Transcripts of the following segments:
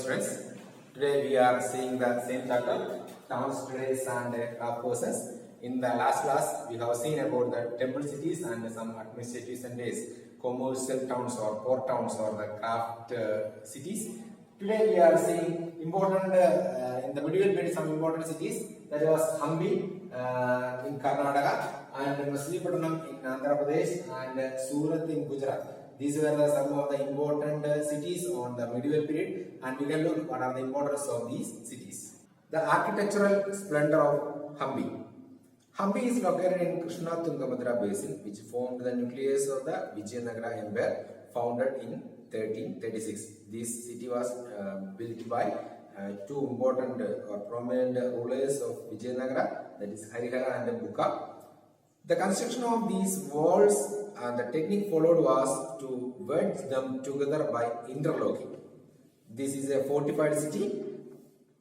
students. Today we are seeing the same chapter, towns, trades and craft courses. In the last class, we have seen about the temple cities and some administrative centers, commercial towns or port towns or the craft cities. Today we are seeing important, in the medieval period, some important cities. That was Hampi in Karnataka and Machilipatnam in Andhra Pradesh and Surat in Gujarat. These were some of the important cities on the medieval period, and we can look what are the importance of these cities. The architectural splendor of Hampi. Hampi is located in Krishna Tungabhadra basin, which formed the nucleus of the Vijayanagara Empire, founded in 1336. This city was built by two important or prominent rulers of Vijayanagara, that is Harihara and Bukka. The construction of these walls and the technique followed was to wedge them together by interlocking. This is a fortified city.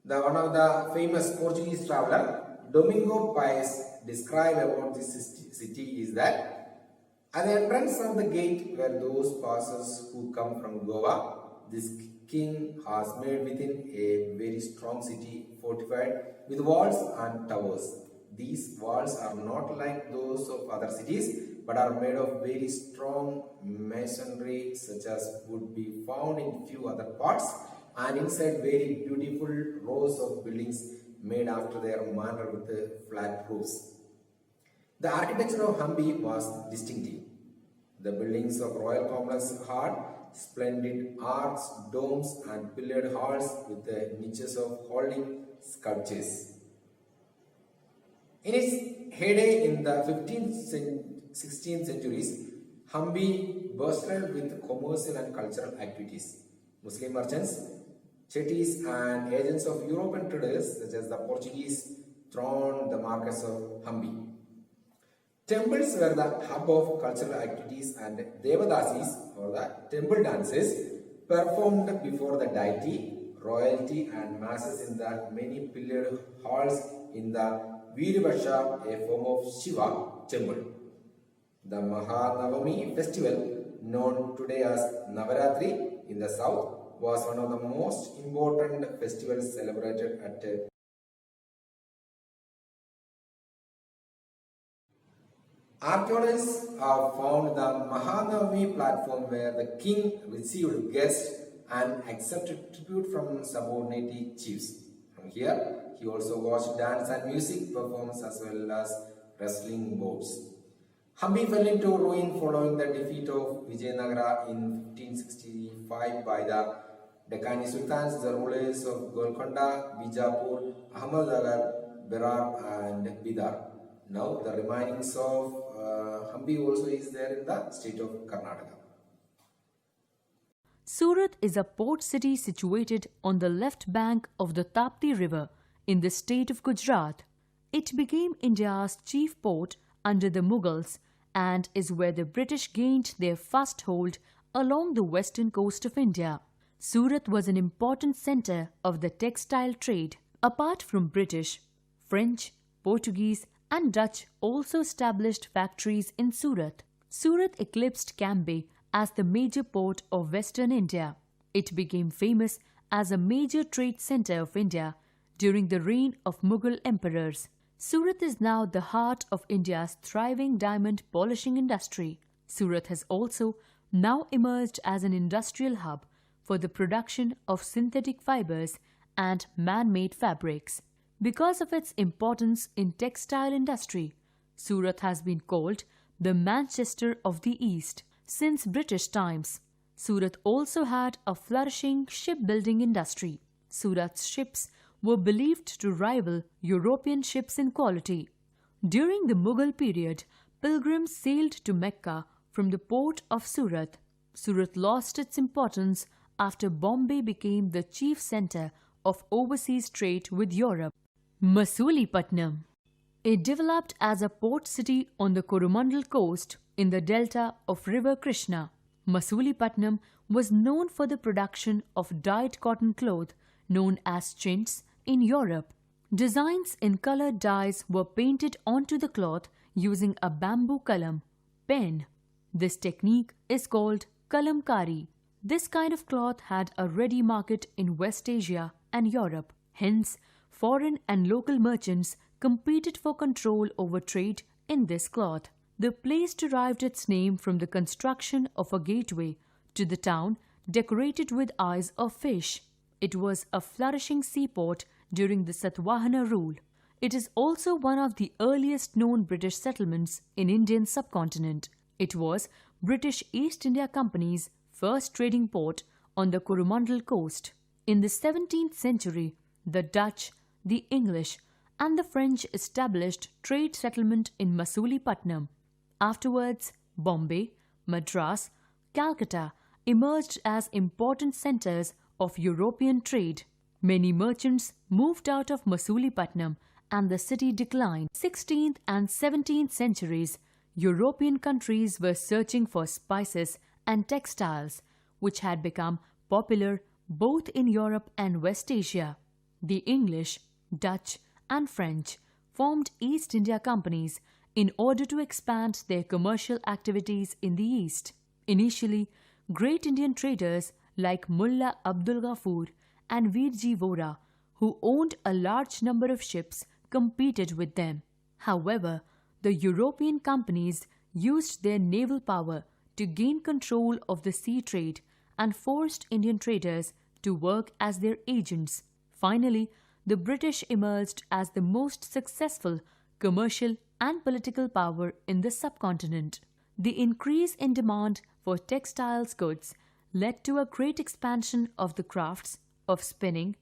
One of the famous Portuguese traveler, Domingo Paes, described about this city is that at the entrance of the gate were those passers who come from Goa. This king has made within a very strong city fortified with walls and towers. These walls are not like those of other cities, but are made of very strong masonry, such as would be found in few other parts, and inside very beautiful rows of buildings made after their manner with flat roofs. The architecture of Hampi was distinctive. The buildings of royal complex had splendid arcs, domes, and pillared halls with the niches of holding sculptures. In its heyday in the 15th and 16th centuries, Hampi bustled with commercial and cultural activities. Muslim merchants, chettis and agents of European traders such as the Portuguese thronged the markets of Hampi. Temples were the hub of cultural activities, and Devadasis or the temple dances performed before the deity, royalty and masses in the many pillared halls in the Virabhasha, a form of Shiva temple. The Mahanavami festival, known today as Navaratri in the south, was one of the most important festivals celebrated at Archaeologists have found the Mahanavami platform where the king received guests and accepted tribute from subordinate chiefs. From here, he also watched dance and music performance as well as wrestling bouts. Hampi fell into ruin following the defeat of Vijayanagara in 1565 by the Deccani Sultans, the rulers of Golconda, Bijapur, Ahmednagar, Berar and Bidar. Now the remainings of Hampi also is there in the state of Karnataka. Surat is a port city situated on the left bank of the Tapti river in the state of Gujarat. It became India's chief port under the Mughals and is where the British gained their first hold along the western coast of India. Surat was an important centre of the textile trade. Apart from British, French, Portuguese and Dutch also established factories in Surat. Surat eclipsed Cambay as the major port of western India. It became famous as a major trade centre of India during the reign of Mughal emperors. Surat is now the heart of India's thriving diamond polishing industry. Surat has also now emerged as an industrial hub for the production of synthetic fibers and man-made fabrics. Because of its importance in textile industry, Surat has been called the Manchester of the East since British times. Surat also had a flourishing shipbuilding industry. Surat's ships were believed to rival European ships in quality. During the Mughal period, pilgrims sailed to Mecca from the port of Surat. Surat lost its importance after Bombay became the chief centre of overseas trade with Europe. Masulipatam. It developed as a port city on the Coromandel coast in the delta of River Krishna. Masulipatam was known for the production of dyed cotton cloth known as chintz in Europe. Designs in coloured dyes were painted onto the cloth using a bamboo kalam, pen. This technique is called kalamkari. This kind of cloth had a ready market in West Asia and Europe. Hence, foreign and local merchants competed for control over trade in this cloth. The place derived its name from the construction of a gateway to the town decorated with eyes of fish. It was a flourishing seaport during the Satavahana rule. It is also one of the earliest known British settlements in Indian subcontinent. It was British East India Company's first trading port on the Coromandel coast. In the 17th century, the Dutch, the English, and the French established trade settlement in Masulipatam. Afterwards, Bombay, Madras, Calcutta emerged as important centers of European trade. Many merchants moved out of Masulipatam and the city declined. 16th and 17th centuries, European countries were searching for spices and textiles, which had become popular both in Europe and West Asia. The English, Dutch, and French formed East India Companies in order to expand their commercial activities in the East. Initially, great Indian traders like Mullah Abdul Ghaffur and Veerji Vora, who owned a large number of ships, competed with them. However, the European companies used their naval power to gain control of the sea trade and forced Indian traders to work as their agents. Finally, the British emerged as the most successful commercial and political power in the subcontinent. The increase in demand for textiles goods led to a great expansion of the crafts of spinning,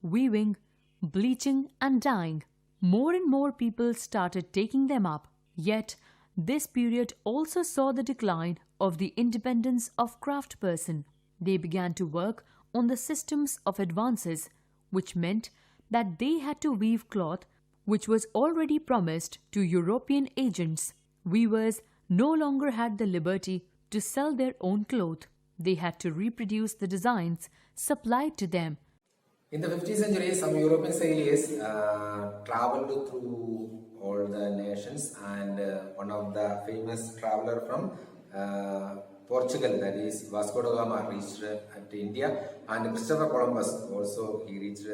weaving, bleaching, and dyeing. More and more people started taking them up. Yet, this period also saw the decline of the independence of craftsperson. They began to work on the systems of advances, which meant that they had to weave cloth which was already promised to European agents. Weavers no longer had the liberty to sell their own cloth. They had to reproduce the designs supplied to them. In the 15th century, some European sailors traveled through all the nations, and one of the famous traveler from Portugal, that is Vasco da Gama, reached at India, and Christopher Columbus also he reached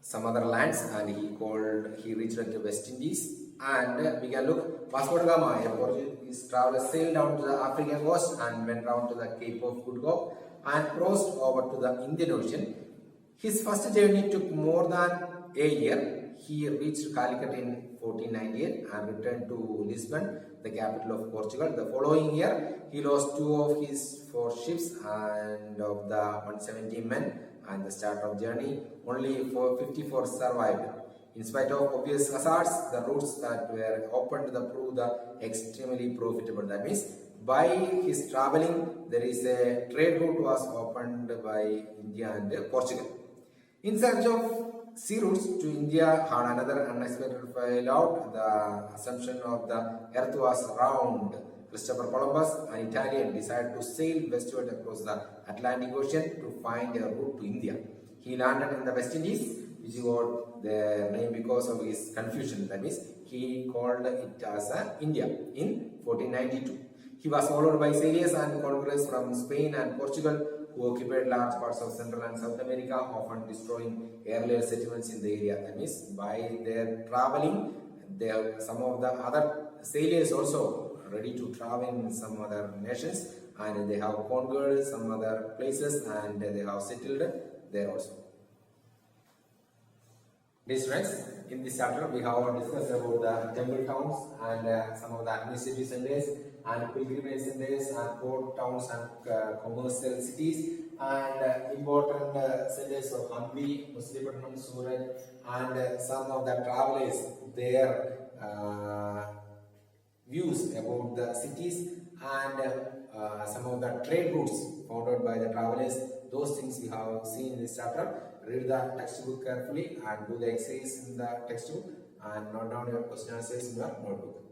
some other lands, and he reached at the West Indies. And we can look, Vasco da Gama, a Portuguese traveler, sailed down to the African coast and went down to the Cape of Good Hope and crossed over to the Indian Ocean. His first journey took more than a year. He reached Calicut in 1498 and returned to Lisbon, the capital of Portugal. The following year, he lost 2 of his 4 ships and of the 170 men, and the start of journey, only 54 survived. In spite of obvious hazards, the routes that were opened proved extremely profitable. That means, by his traveling, there is a trade route was opened by India and Portugal. In search of sea routes to India had another unexpected failure. The assumption of the earth was round. Christopher Columbus, an Italian, decided to sail westward across the Atlantic Ocean to find a route to India. He landed in the West Indies, which got the name because of his confusion. That means, he called it as India in 1492. He was followed by sailors and conquerors from Spain and Portugal, who occupied large parts of Central and South America, often destroying earlier settlements in the area. That means, by their traveling, some of the other sailors also ready to travel in some other nations, and they have conquered some other places, and they have settled there also. Dear students, in this chapter we have discussed about the temple towns and some of the administrative centers and pilgrimage centers and port towns and commercial cities and important centers of Hampi, Masulipatam, Surat, and some of the travelers, their views about the cities and some of the trade routes founded by the travelers. Those things we have seen in this chapter. Read the textbook carefully and do the exercise in the textbook and note down your question answers in your notebook.